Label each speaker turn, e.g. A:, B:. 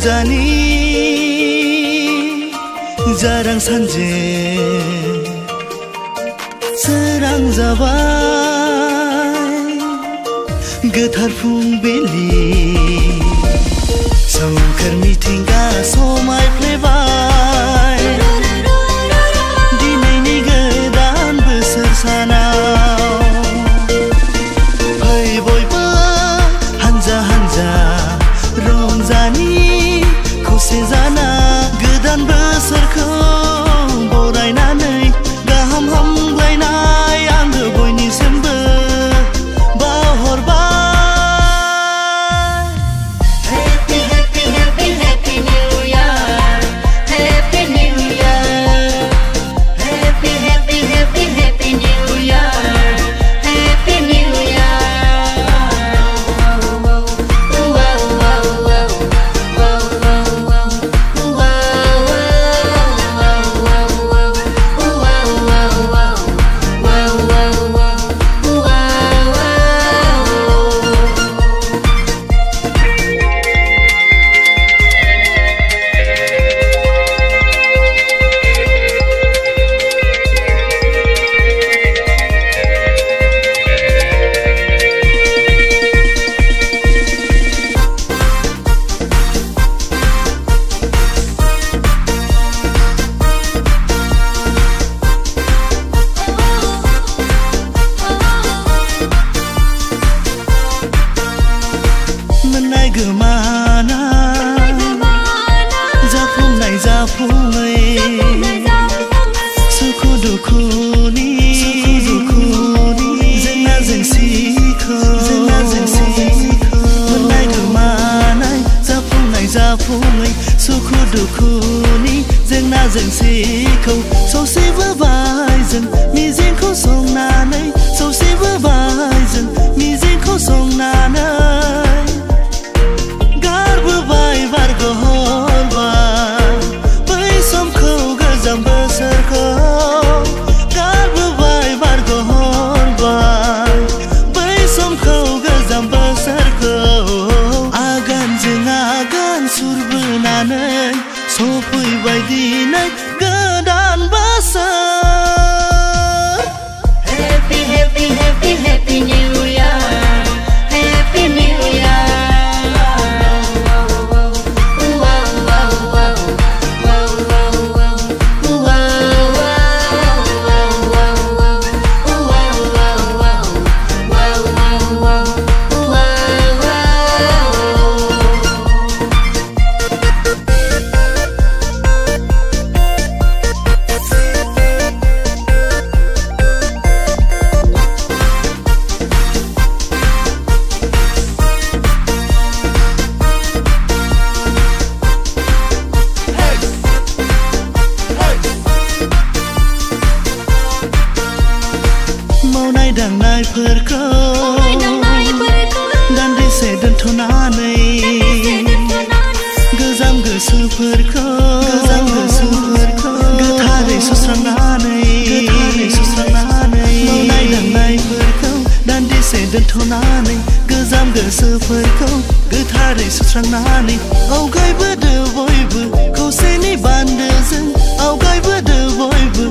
A: रंजानी जारां सानजे सोरां जाबाय गोथार फुंबिलि सोमखोर मिथिंगा समायफ्लेबाय दिनैनि गोदान बोसोर सानाव फै बयबो हानजा हानजा रंजानि खौसे जाना गोदान बोसोरखौ बरायनानै गाहाम हामलायनाय आङो बयनिसिमबो बावहरबाय। Happy happy happy happy new year, happy new year, happy happy happy happy new year, happy new year. सुखु दुखुनि जेंना जेंसिखौ मोननाय गोमानाय जाफुंनाय सुखु दुखुनि जेंना जेंसिखौ सौसिबोबाय जों मिजिंखौ संनानै सौसिबोबाय जों मिजिंखौ संनानै गारबोबाय बारग'हरबाय बै समखौ गोजाम बोसोरखौ गारबोबाय बारग'हरबाय बै समखौ गोजाम बोसोरखौ आगानजों आगान सुरबोनानै सफैबाय दिनै गोदान बोसोर। Happy happy happy happy new year, happy new year. मावनाय दांनायफोरखौ दान्दिसे दोनथ'नानै गोजाम गोसोफोरखौ गोथारै सुस्रांनानै मावनाय दांनायफोरखौ दान्दिसे दोनथ'नानै गोजाम गोसोफोरखौ गोथारै सुस्रांनानै आवगायबोदो बयबो खौसेनि बान्दोजों आवगायबोदो बयबो